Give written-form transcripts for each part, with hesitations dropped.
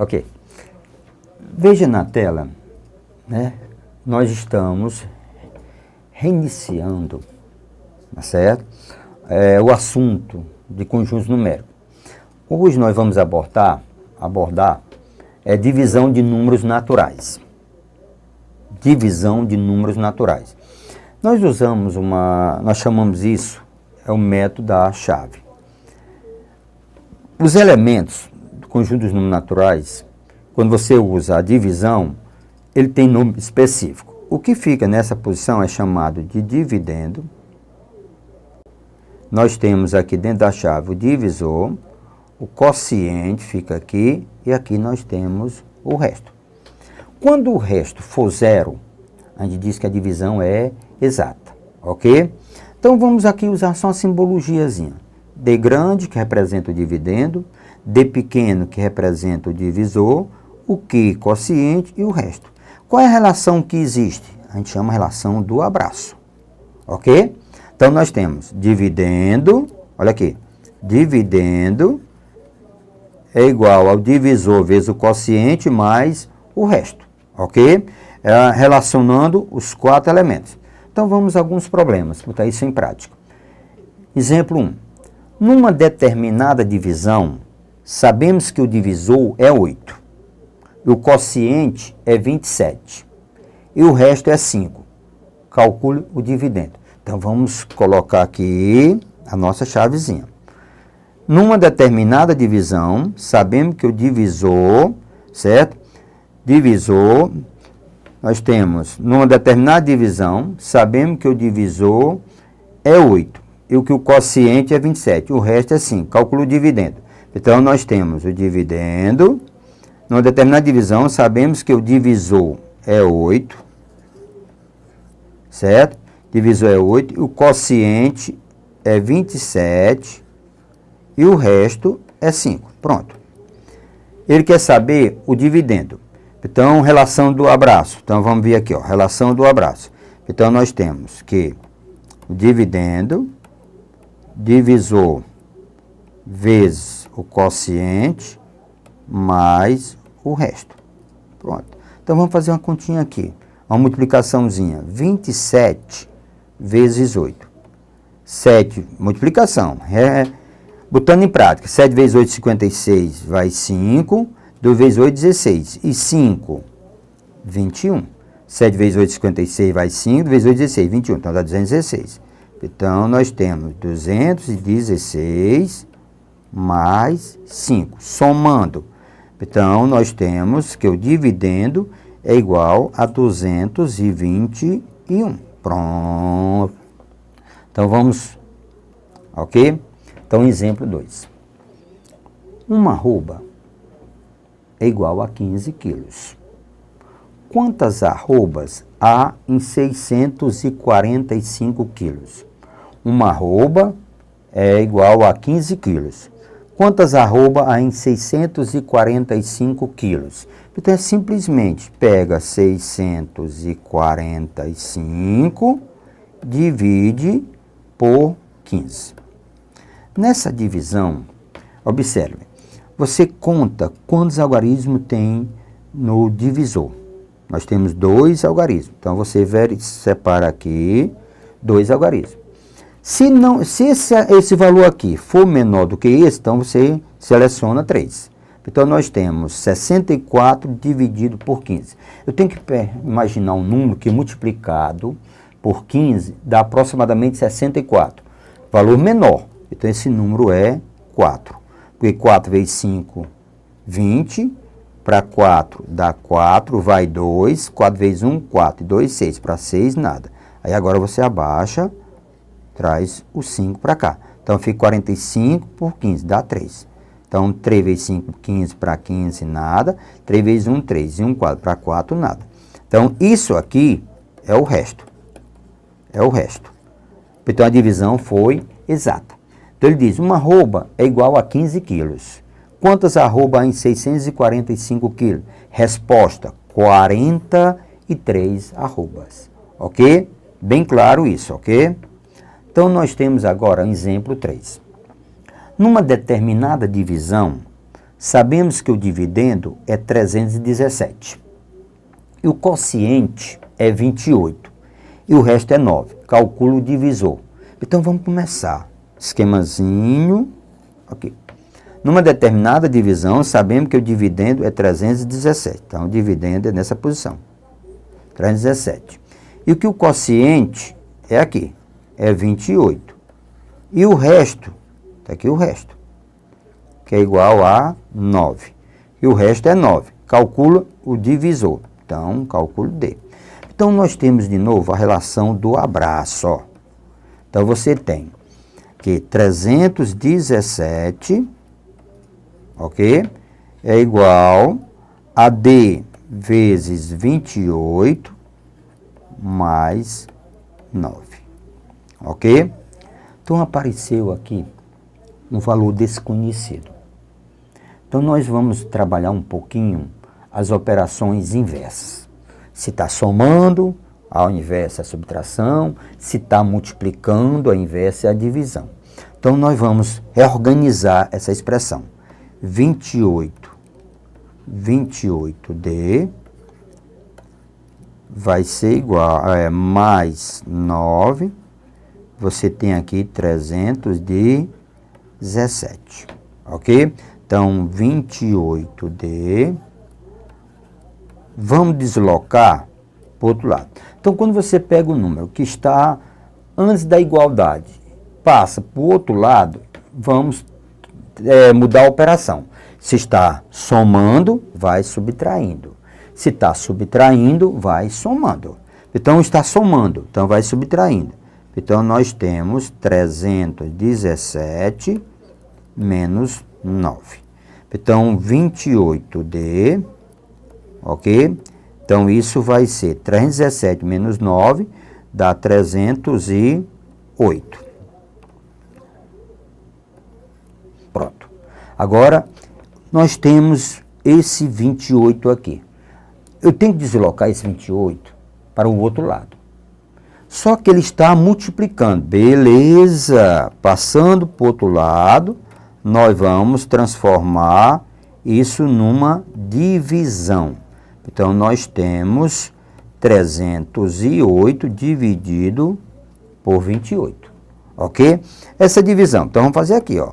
Ok. Veja na tela, né? Nós estamos reiniciando, tá certo? O assunto de conjuntos numéricos. Hoje nós vamos abordar divisão de números naturais. Divisão de números naturais. Nós chamamos isso, o método da chave. Os elementos do conjunto dos números naturais, quando você usa a divisão, ele tem nome específico. O que fica nessa posição é chamado de dividendo. Nós temos aqui dentro da chave o divisor, o quociente fica aqui, e aqui nós temos o resto. Quando o resto for zero, a gente diz que a divisão é exata, ok? Então vamos aqui usar só uma simbologiazinha. D grande, que representa o dividendo, D pequeno, que representa o divisor, o Q, quociente, e o resto. Qual é a relação que existe? A gente chama a relação do abraço, ok? Então nós temos dividendo, olha aqui, dividendo é igual ao divisor vezes o quociente mais o resto, ok? Relacionando os quatro elementos. Então vamos a alguns problemas, botar isso em prática. Exemplo 1. Numa determinada divisão, sabemos que o divisor é 8, e o quociente é 27, e o resto é 5. Calcule o dividendo. Então vamos colocar aqui a nossa chavezinha. Numa determinada divisão, sabemos que o divisor, certo? Divisor, nós temos, numa determinada divisão, sabemos que o divisor é 8 e o que o quociente é 27, o resto é 5. Calcula o dividendo. Então nós temos o dividendo, numa determinada divisão, sabemos que o divisor é 8, certo? Divisor é 8, e o quociente é 27, e o resto é 5. Pronto. Ele quer saber o dividendo. Então, relação do abraço. Então, vamos ver aqui, ó, relação do abraço. Então, nós temos que o dividendo, divisor vezes o quociente, mais o resto. Pronto. Então, vamos fazer uma continha aqui. Uma multiplicaçãozinha. 27 vezes 8. 7, multiplicação. Botando em prática, 7 vezes 8, 56, vai 5. 2 vezes 8, 16. E 5, 21. 7 vezes 8, 56, vai 5. 2 vezes 8, 16. 21. Então, dá 216. Então, nós temos 216 mais 5. Somando. Então, nós temos que o dividendo é igual a 221. Pronto. Então, vamos... Ok? Então, exemplo 2. Uma arroba é igual a 15 quilos. Quantas arrobas há em 645 quilos? Uma arroba é igual a 15 quilos. Quantas arrobas há em 645 quilos? Então, é simplesmente pega 645, divide por 15. Nessa divisão, observe, você conta quantos algarismos tem no divisor. Nós temos 2 algarismos. Então, você separa aqui 2 algarismos. Se esse valor aqui for menor do que esse, então você seleciona 3. Então, nós temos 64 dividido por 15. Eu tenho que imaginar um número que multiplicado por 15 dá aproximadamente 64. Valor menor. Então, esse número é 4. Porque 4 vezes 5, 20. Para 4 dá 4, vai 2. 4 vezes 1, 4. E 2, 6. Para 6, nada. Aí agora você abaixa, traz o 5 para cá. Então, fica 45 por 15, dá 3. Então, 3 vezes 5, 15. Para 15, nada. 3 vezes 1, 3. E 1, 4. Para 4, nada. Então, isso aqui é o resto. É o resto. Então, a divisão foi exata. Então, ele diz, uma arroba é igual a 15 quilos. Quantas arrobas há em 645 quilos? Resposta, 43 arrobas. Ok? Bem claro isso, ok? Então, nós temos agora exemplo 3. Numa determinada divisão, sabemos que o dividendo é 317. E o quociente é 28. E o resto é 9. Calcula o divisor. Então vamos começar. Esquemazinho. Ok. Numa determinada divisão, sabemos que o dividendo é 317. Então o dividendo é nessa posição. 317. E o que o quociente é aqui. É 28. E o resto, está aqui o resto, que é igual a 9. E o resto é 9. Calcula o divisor. Então, cálculo D. Então, nós temos de novo a relação do abraço. Ó. Então, você tem que 317, ok? É igual a D vezes 28 mais 9. Ok? Então, apareceu aqui um valor desconhecido. Então, nós vamos trabalhar um pouquinho as operações inversas. Se está somando, ao invés é a subtração. Se está multiplicando, ao invés é a divisão. Então, nós vamos reorganizar essa expressão. 28D vai ser igual a mais 9. Você tem aqui 317. Ok? Então, 28D. Vamos deslocar para o outro lado. Então, quando você pega o número que está antes da igualdade, passa para o outro lado, vamos mudar a operação. Se está somando, vai subtraindo. Se está subtraindo, vai somando. Então, está somando, então vai subtraindo. Então, nós temos 317 menos 9. Então, 28D... Ok? Então, isso vai ser 317 menos 9, dá 308. Pronto. Agora, nós temos esse 28 aqui. Eu tenho que deslocar esse 28 para o outro lado. Só que ele está multiplicando. Beleza. Passando para o outro lado, nós vamos transformar isso numa divisão. Então, nós temos 308 dividido por 28, ok? Essa divisão, então vamos fazer aqui, ó,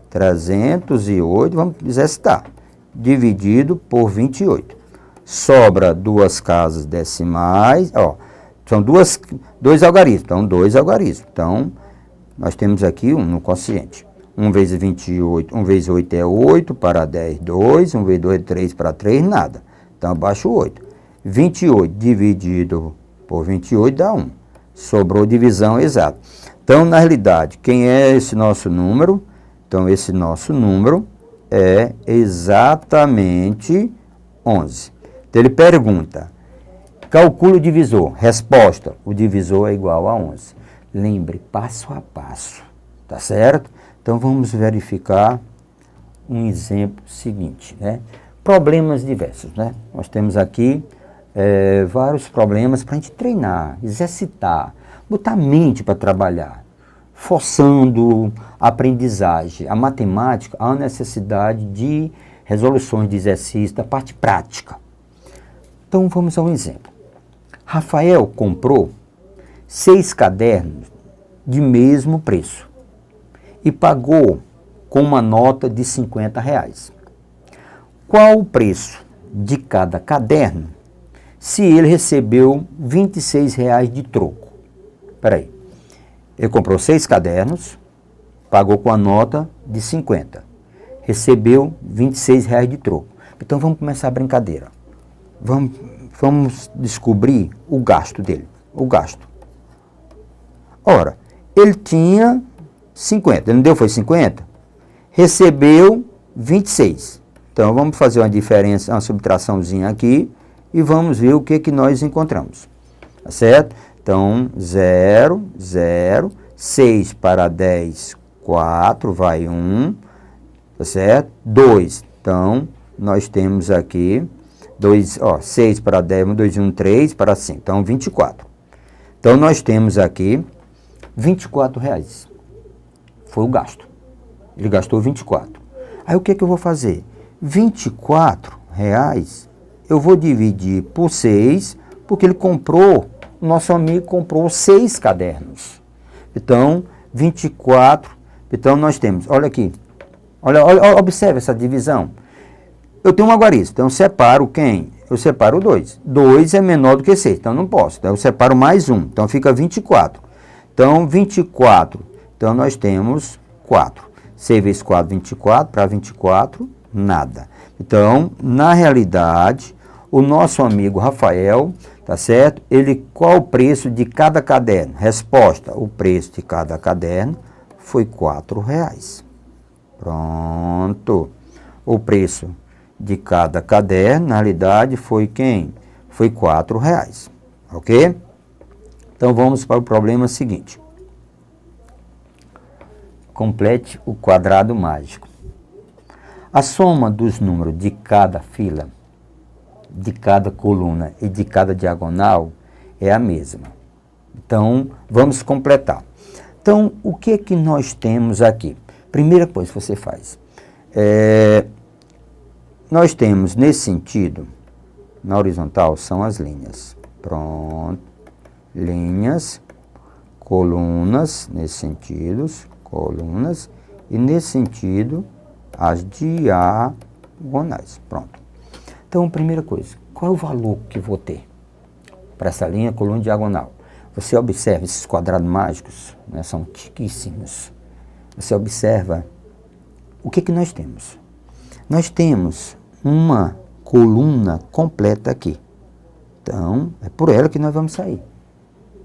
308, vamos exercitar, dividido por 28. Sobra duas casas decimais, ó, são dois algarismos, então 2 algarismos. Então, nós temos aqui um no quociente. 1 vezes 28, 1 vezes 8 é 8, para 10, 2, 1 vezes 2 é 3, para 3, nada. Então, abaixo 8. 28 dividido por 28 dá 1. Sobrou divisão exata. Então, na realidade, quem é esse nosso número? Então, esse nosso número é exatamente 11. Então, ele pergunta, calcula o divisor. Resposta, o divisor é igual a 11. Lembre, passo a passo, tá certo? Então, vamos verificar um exemplo seguinte, né? Problemas diversos, né? Nós temos aqui vários problemas para a gente treinar, exercitar, botar a mente para trabalhar, forçando a aprendizagem. A matemática, há necessidade de resoluções de exercício da parte prática. Então, vamos a um exemplo. Rafael comprou 6 cadernos de mesmo preço e pagou com uma nota de R$50. Qual o preço de cada caderno se ele recebeu R$26 de troco? Espera aí. Ele comprou 6 cadernos, pagou com a nota de 50. Recebeu R$26 de troco. Então, vamos começar a brincadeira. Vamos descobrir o gasto dele. O gasto. Ora, ele tinha 50. Ele não deu, foi 50? Recebeu 26. Então, vamos fazer uma diferença, uma subtraçãozinha aqui e vamos ver o que nós encontramos. Tá certo? Então, 0, 0, 6 para 10, 4, vai 1, tá certo? 2, então, nós temos aqui 2, ó, 6 para 10, 1, 2, 1, 3 para 5, então 24. Então, nós temos aqui R$24. Foi o gasto. Ele gastou 24. Aí, o que eu vou fazer? R$ 24, eu vou dividir por 6, porque ele comprou, o nosso amigo comprou 6 cadernos. Então, 24, então nós temos, olha aqui, olha, observe essa divisão. Eu tenho uma guarita, então eu separo quem? Eu separo 2. 2 é menor do que 6, então não posso. Então eu separo mais 1, então fica 24. Então 24, então nós temos 4. 6 vezes 4, 24, para 24, nada. Então, na realidade, o nosso amigo Rafael, tá certo? Qual o preço de cada caderno? Resposta, o preço de cada caderno foi R$ 4,00. Pronto. O preço de cada caderno, na realidade, foi quem? Foi R$ 4,00. Ok? Então, vamos para o problema seguinte. Complete o quadrado mágico. A soma dos números de cada fila, de cada coluna e de cada diagonal é a mesma. Então, vamos completar. Então, o que é que nós temos aqui? Primeira coisa que você faz. Nós temos, nesse sentido, na horizontal, são as linhas. Pronto. Linhas, colunas, nesse sentido, colunas, e nesse sentido, as diagonais. Pronto. Então, primeira coisa, qual é o valor que eu vou ter para essa linha, coluna e diagonal? Você observa esses quadrados mágicos, né, são chiquíssimos. Você observa o que nós temos. Nós temos uma coluna completa aqui. Então, é por ela que nós vamos sair.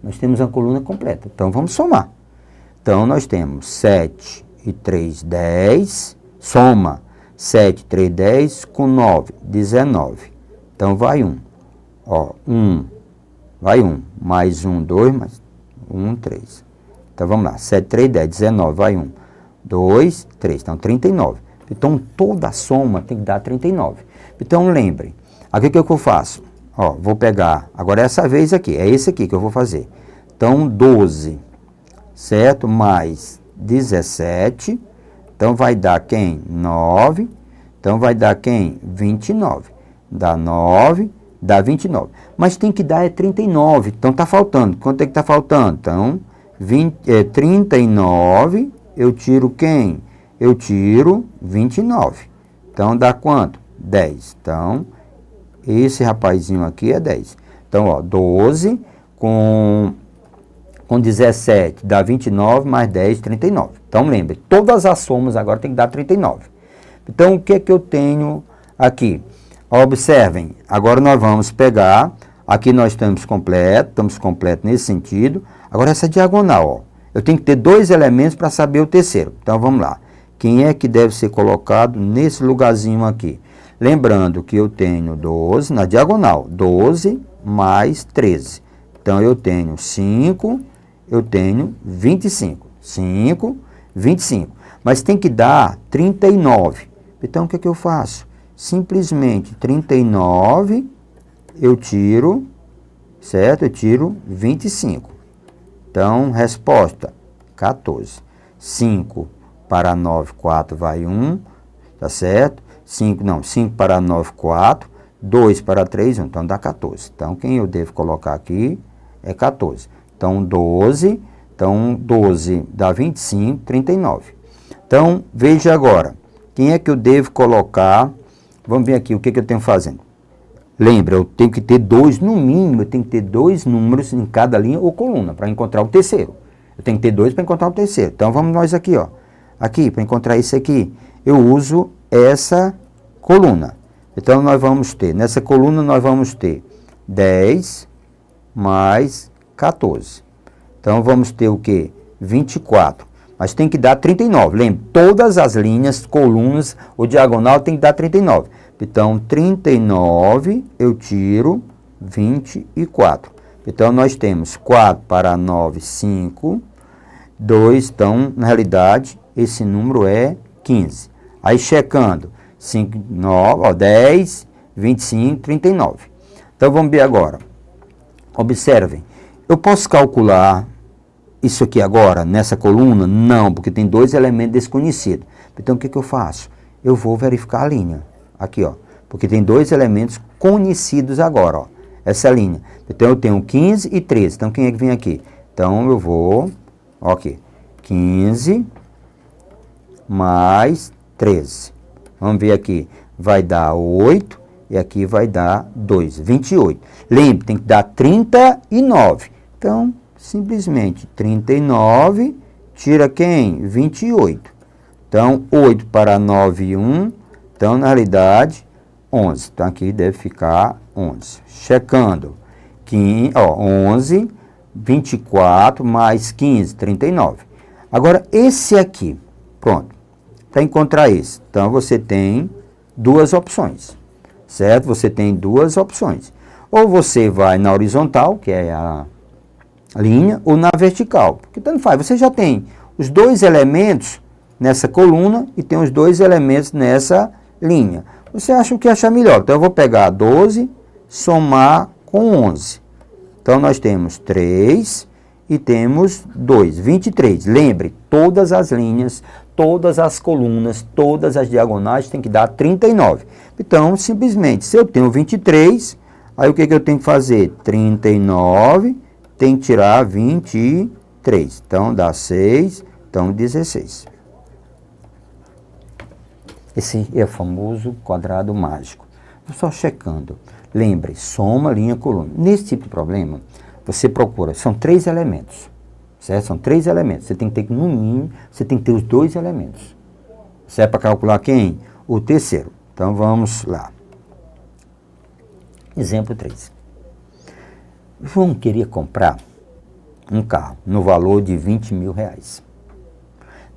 Nós temos uma coluna completa. Então, vamos somar. Então, nós temos 7 e 3, 10. Soma 7, 3, 10 com 9, 19. Então, vai 1. Ó, 1. Vai 1. Mais 1, 2, mais 1, 3. Então, vamos lá. 7, 3, 10, 19. Vai 1. 2, 3. Então, 39. Então, toda a soma tem que dar 39. Então, lembre. Aqui o que eu faço? Ó, vou pegar. Agora, essa vez aqui. É esse aqui que eu vou fazer. Então, 12. Certo? Mais 17. Então, vai dar quem? 9. Então, vai dar quem? 29. Dá 9, dá 29. Mas tem que dar 39. Então, está faltando. Quanto é que está faltando? Então, 39, eu tiro quem? Eu tiro 29. Então, dá quanto? 10. Então, esse rapazinho aqui é 10. Então, ó, 12 com 17 dá 29, mais 10, 39. Então, lembre, todas as somas agora tem que dar 39. Então, o que é que eu tenho aqui? Observem, agora nós vamos pegar, aqui nós estamos completo nesse sentido. Agora, essa diagonal, ó, eu tenho que ter 2 elementos para saber o terceiro. Então, vamos lá. Quem é que deve ser colocado nesse lugarzinho aqui? Lembrando que eu tenho 12 na diagonal, 12 mais 13. Então, eu tenho 5, eu tenho 25. 5, 25. Mas tem que dar 39. Então, o que é que eu faço? Simplesmente 39, eu tiro, certo? Eu tiro 25. Então, resposta, 14. 5 para 9, 4 vai 1, tá certo? 5 para 9, 4. 2 para 3, 1. Então, dá 14. Então, quem eu devo colocar aqui é 14. Então, 12. Então, 12 dá 25, 39. Então, veja agora. Quem é que eu devo colocar? Vamos ver aqui o que eu tenho fazendo. Lembra, eu tenho que ter 2, no mínimo, eu tenho que ter 2 números em cada linha ou coluna para encontrar o terceiro. Eu tenho que ter 2 para encontrar o terceiro. Então, vamos nós aqui, ó. Aqui, para encontrar esse aqui, eu uso essa coluna. Então, nós vamos ter, nessa coluna, nós vamos ter 10 mais 14. Então, vamos ter o quê? 24. Mas tem que dar 39. Lembre, todas as linhas, colunas ou diagonal tem que dar 39. Então, 39, eu tiro 24. Então, nós temos 4 para 9, 5. 2, então, na realidade, esse número é 15. Aí, checando, 5, 9, ó, 10, 25, 39. Então, vamos ver agora. Observem, eu posso calcular isso aqui agora, nessa coluna? Não, porque tem 2 elementos desconhecidos. Então, o que eu faço? Eu vou verificar a linha. Aqui, ó. Porque tem dois elementos conhecidos agora, ó. Essa linha. Então, eu tenho 15 e 13. Então, quem é que vem aqui? Então, eu vou... Ok. 15 mais 13. Vamos ver aqui. Vai dar 8 e aqui vai dar 2. 28. Lembre, tem que dar 39. Então, simplesmente 39 tira quem? 28. Então, 8 para 9 e 1. Então, na realidade, 11. Então, aqui deve ficar 11. Checando. 15, ó, 11, 24 mais 15, 39. Agora, esse aqui. Pronto. Para encontrar esse. Então, você tem duas opções. Certo? Você tem duas opções. Ou você vai na horizontal, que é a linha, ou na vertical. Porque tanto faz. Você já tem os dois elementos nessa coluna e tem os dois elementos nessa linha. Você acha o que achar melhor. Então, eu vou pegar 12, somar com 11. Então, nós temos 3 e temos 2, 23. Lembre, todas as linhas, todas as colunas, todas as diagonais tem que dar 39. Então, simplesmente, se eu tenho 23, aí o que eu tenho que fazer? 39, tem que tirar 23. Então, dá 6, então 16. Esse é o famoso quadrado mágico. Só checando. Lembre, soma, linha, coluna. Nesse tipo de problema, você procura, são 3 elementos. Certo? São 3 elementos. Você tem que ter, no mínimo, você tem que ter os 2 elementos. Certo? Para calcular quem? O terceiro. Então, vamos lá. Exemplo 3. João queria comprar um carro no valor de 20 mil reais.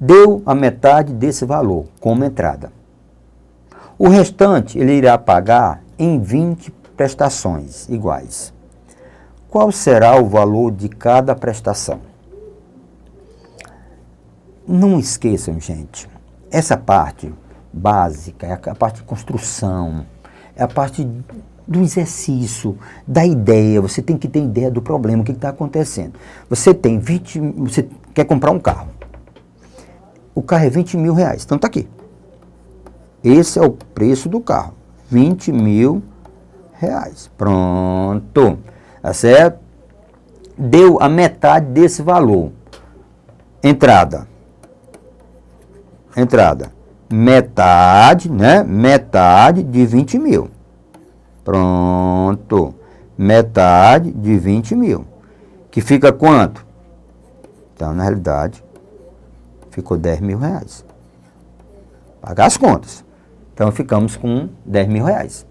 Deu a metade desse valor como entrada. O restante ele irá pagar em 20 prestações iguais. Qual será o valor de cada prestação? Não esqueçam, gente, essa parte básica, é a parte de construção, é a parte do exercício, da ideia. Você tem que ter ideia do problema, o que está acontecendo. Você quer comprar um carro. O carro é 20 mil reais, então está aqui. Esse é o preço do carro, 20 mil reais. Pronto, tá certo? Deu a metade desse valor. Entrada. Metade, né? Metade de 20 mil. Pronto. Metade de 20 mil. Que fica quanto? Então, na realidade, ficou 10 mil reais. Pagar as contas. Então, ficamos com 10 mil reais.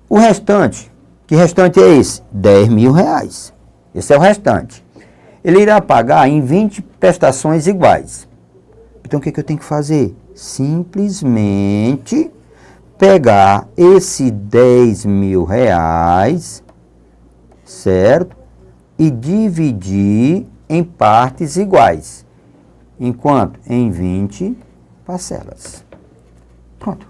O restante, que restante é esse? 10 mil reais. Esse é o restante. Ele irá pagar em 20 prestações iguais. Então, o que eu tenho que fazer? Simplesmente pegar esse 10 mil reais, certo? E dividir em partes iguais. Em quanto? Em 20 parcelas. Pronto.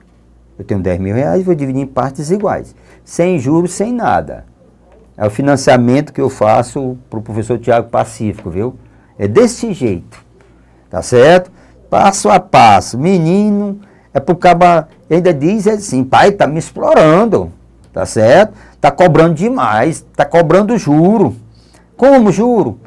Eu tenho 10 mil reais e vou dividir em partes iguais. Sem juros, sem nada. É o financiamento que eu faço para o professor Tiago Pacífico, viu? É desse jeito. Tá certo? Passo a passo. Menino, é pro caba, ainda diz assim, pai, tá me explorando. Tá certo? Tá cobrando demais. Tá cobrando juro. Como juro?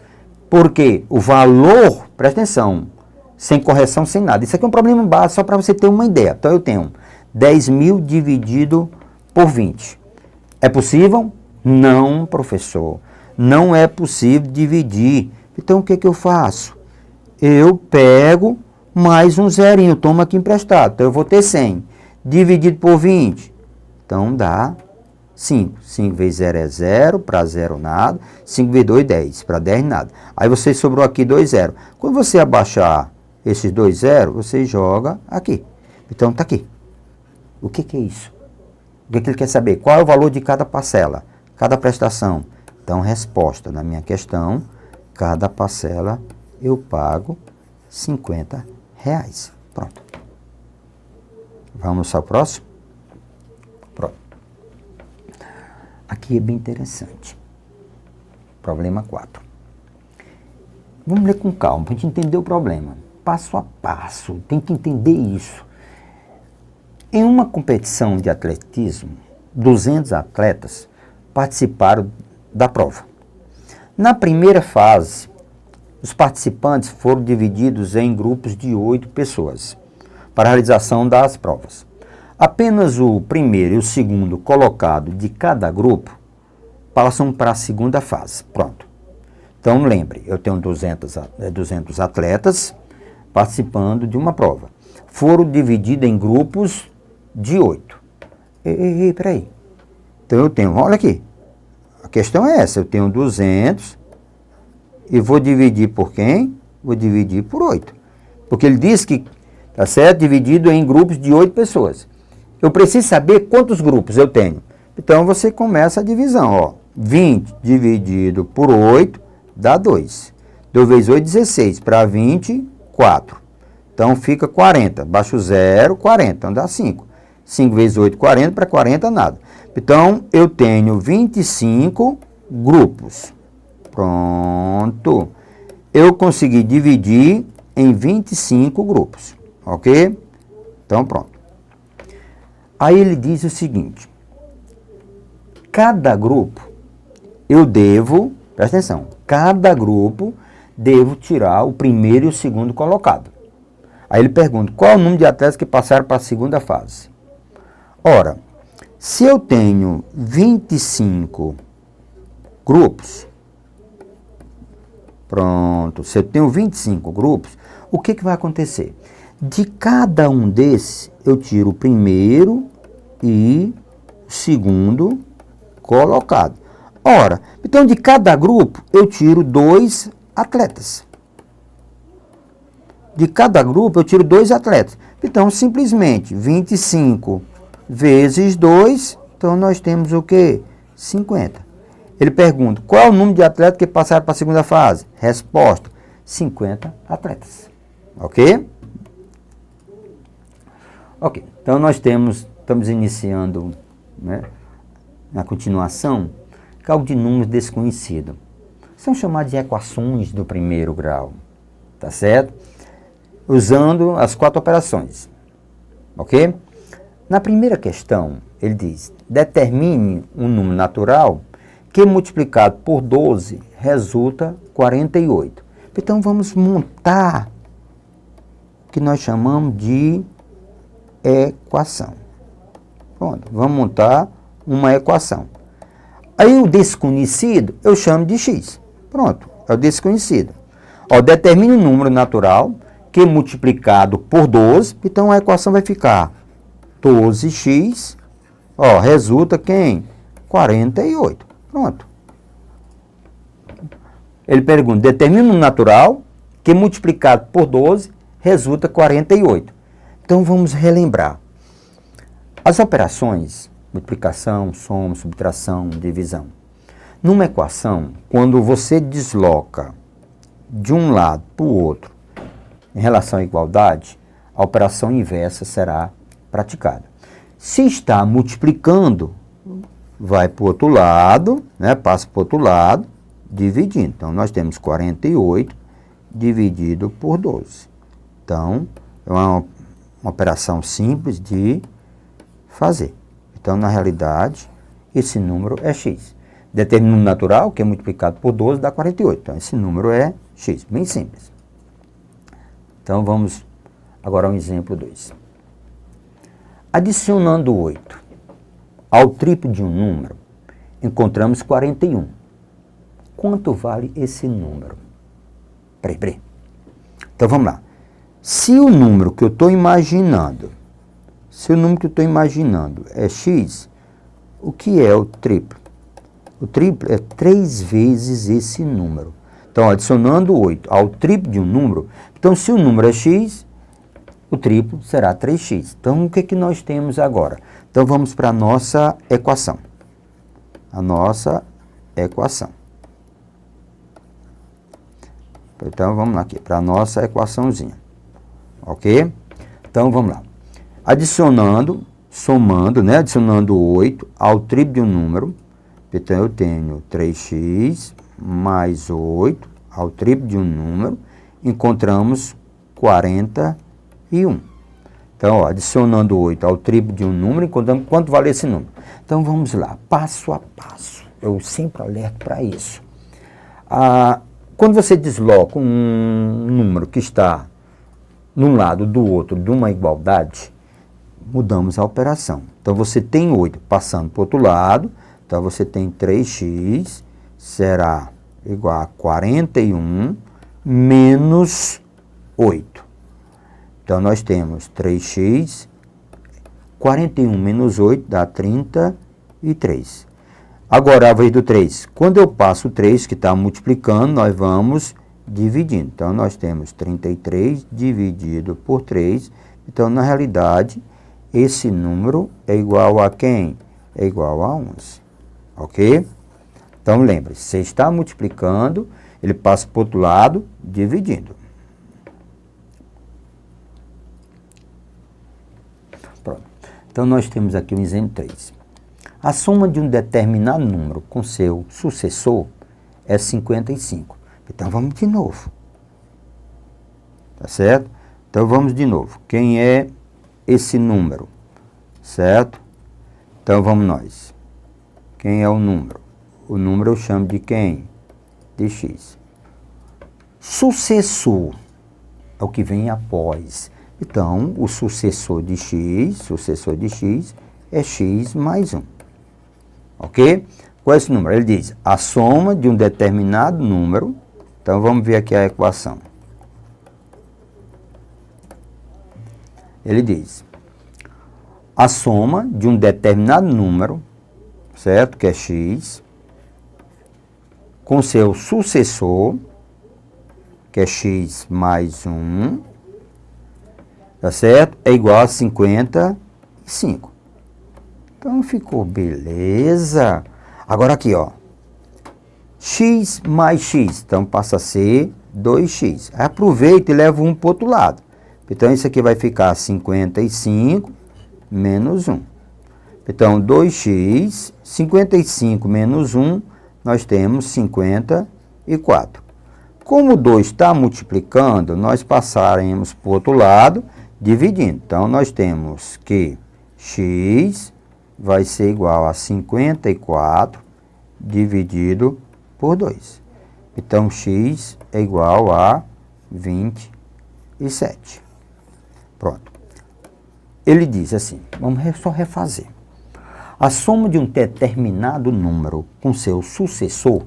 Porque o valor, presta atenção, sem correção, sem nada. Isso aqui é um problema básico, só para você ter uma ideia. Então, eu tenho 10 mil dividido por 20. É possível? Não, professor. Não é possível dividir. Então, o que eu faço? Eu pego mais um zerinho, tomo aqui emprestado. Então, eu vou ter 100. Dividido por 20. Então, dá 5. 5 vezes 0 é 0, para 0 nada. 5 vezes 2, 10, para 10 nada. Aí, você sobrou aqui 2 0. Quando você abaixar esses 2 0, você joga aqui. Então, está aqui. O que é isso? O que ele quer saber? Qual é o valor de cada parcela? Cada prestação? Então, resposta na minha questão, cada parcela eu pago 50 reais. Pronto. Vamos ao próximo? Pronto. Aqui é bem interessante. Problema 4. Vamos ler com calma, para a gente entender o problema. Passo a passo, tem que entender isso. Em uma competição de atletismo, 200 atletas participaram da prova. Na primeira fase, os participantes foram divididos em grupos de 8 pessoas para a realização das provas. Apenas o primeiro e o segundo colocado de cada grupo passam para a segunda fase. Pronto. Então, lembre, eu tenho 200 atletas participando de uma prova. Foram divididos em grupos de 8. Peraí. Então, eu tenho, olha aqui, a questão é essa, eu tenho 200 e vou dividir por quem? Vou dividir por 8. Porque ele diz que, tá certo, dividido em grupos de 8 pessoas. Eu preciso saber quantos grupos eu tenho. Então, você começa a divisão, ó. 20 dividido por 8 dá 2. 2 vezes 8, 16. Para 20, 4. Então, fica 40. Baixa o 0, 40. Então, dá 5. 5 vezes 8, 40. Para 40, nada. Então, eu tenho 25 grupos. Pronto. Eu consegui dividir em 25 grupos. Ok? Então, pronto. Aí ele diz o seguinte. Cada grupo, eu devo, presta atenção, cada grupo devo tirar o primeiro e o segundo colocado. Aí ele pergunta, qual é o número de atletas que passaram para a segunda fase? Ora, se eu tenho 25 grupos, pronto, se eu tenho 25 grupos, o que vai acontecer? De cada um desses, eu tiro o primeiro e o segundo colocado. Ora, então de cada grupo, eu tiro 2 atletas. De cada grupo, eu tiro 2 atletas. Então, simplesmente, 25 vezes 2, então nós temos o quê? 50. Ele pergunta, qual é o número de atletas que passaram para a segunda fase? Resposta, 50 atletas. Ok? Ok, então nós estamos iniciando, né, na continuação, cálculo de números desconhecidos. São chamadas de equações do primeiro grau, tá certo? Usando as 4 operações, ok? Na primeira questão, ele diz, determine um número natural que multiplicado por 12 resulta 48. Então vamos montar o que nós chamamos de equação. Pronto, vamos montar uma equação. Aí o desconhecido eu chamo de x. Pronto, é o desconhecido. Ó, determine um número natural que multiplicado por 12, então a equação vai ficar 12x, ó, resulta quem? 48. Pronto. Ele pergunta, determine um número natural que multiplicado por 12 resulta 48. Então vamos relembrar. As operações, multiplicação, soma, subtração, divisão. Numa equação, quando você desloca de um lado para o outro em relação à igualdade, a operação inversa será praticada. Se está multiplicando, vai para o outro lado, né, passa para o outro lado, dividindo. Então, nós temos 48 dividido por 12. Então, é uma operação simples de fazer. Então, na realidade, esse número é x. Determina um número natural, que é multiplicado por 12, dá 48. Então, esse número é x. Bem simples. Então, vamos agora ao exemplo 2. Adicionando 8 ao triplo de um número, encontramos 41. Quanto vale esse número? Peraí. Então, vamos lá. Se o número que eu estou imaginando, é x, o que é o triplo? O triplo é 3 vezes esse número. Então, adicionando 8 ao triplo de um número, então se o número é x, o triplo será 3x. Então, o que é que nós temos agora? Então, vamos para a nossa equação. Então, vamos lá aqui, para a nossa equaçãozinha. Ok? Então, vamos lá. Adicionando, somando, né? Adicionando 8 ao triplo de um número. Então, eu tenho 3x mais 8 ao triplo de um número. Encontramos 41. Então, ó, adicionando 8 ao triplo de um número, encontramos quanto vale esse número. Então, vamos lá, passo a passo. Eu sempre alerto para isso. Quando você desloca um número que está num lado do outro de uma igualdade, mudamos a operação. Então, você tem 8 passando para o outro lado, então você tem 3x será igual a 41 menos 8. Então, nós temos 3x, 41 menos 8 dá 33. Agora, a vez do 3. Quando eu passo o 3, que está multiplicando, nós vamos dividindo. Então, nós temos 33 dividido por 3. Então, na realidade, esse número é igual a quem? É igual a 11. Ok? Então, lembre-se, você está multiplicando, ele passa para o outro lado, dividindo. Pronto. Então, nós temos aqui o exemplo 3. A soma de um determinado número com seu sucessor é 55. Então, vamos de novo. Tá certo? Então, vamos de novo. Quem é esse número? Certo? Então, vamos nós. Quem é o número? O número eu chamo de quem? De x. Sucessor é o que vem após. Então, o sucessor de x é x mais 1. Ok? Qual é esse número? Ele diz a soma de um determinado número. Então, vamos ver aqui a equação. Ele diz a soma de um determinado número, certo? Que é x, com seu sucessor, que é x mais 1, tá certo? É igual a 55. Então, ficou beleza. Agora aqui, ó. X mais x. Então, passa a ser 2x. Aproveita e leva um para o outro lado. Então, isso aqui vai ficar 55 menos 1. Então, 2x, 55 menos 1, nós temos 54. Como 2 está multiplicando, nós passaremos para o outro lado, dividindo. Então, nós temos que x vai ser igual a 54 dividido por 2. Então, x é igual a 27. Pronto. Ele diz assim, vamos só refazer. A soma de um determinado número com seu sucessor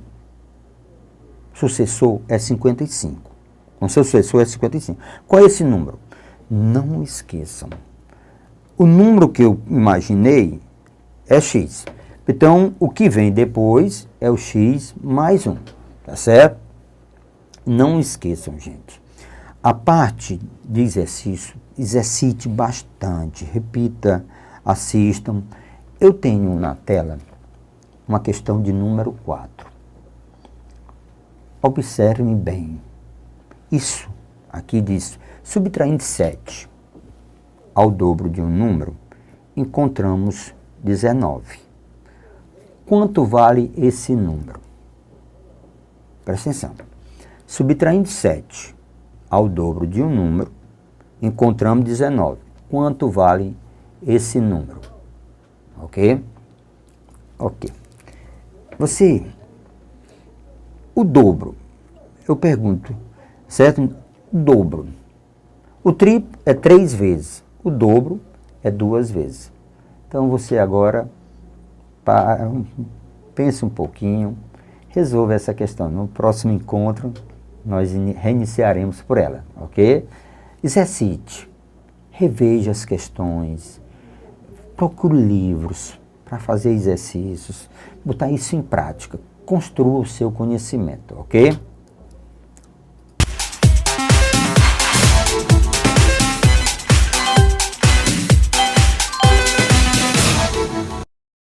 é 55. Com seu sucessor é 55. Qual é esse número? Não esqueçam. O número que eu imaginei é x. Então, o que vem depois é o x mais 1. Tá certo? Não esqueçam, gente. A parte de exercício, exercite bastante. Repita, assistam. Eu tenho na tela uma questão de número 4. Observem bem. Isso aqui diz, subtraindo 7 ao dobro de um número, encontramos 19. Quanto vale esse número? Presta atenção. Subtraindo 7 ao dobro de um número, encontramos 19. Quanto vale esse número? Ok? Ok. O dobro, eu pergunto, certo? O dobro. O triplo é 3 vezes, o dobro é 2 vezes. Então, você agora pense um pouquinho, resolva essa questão. No próximo encontro, nós reiniciaremos por ela, ok? Exercite, reveja as questões, procure livros para fazer exercícios, botar isso em prática, construa o seu conhecimento, ok?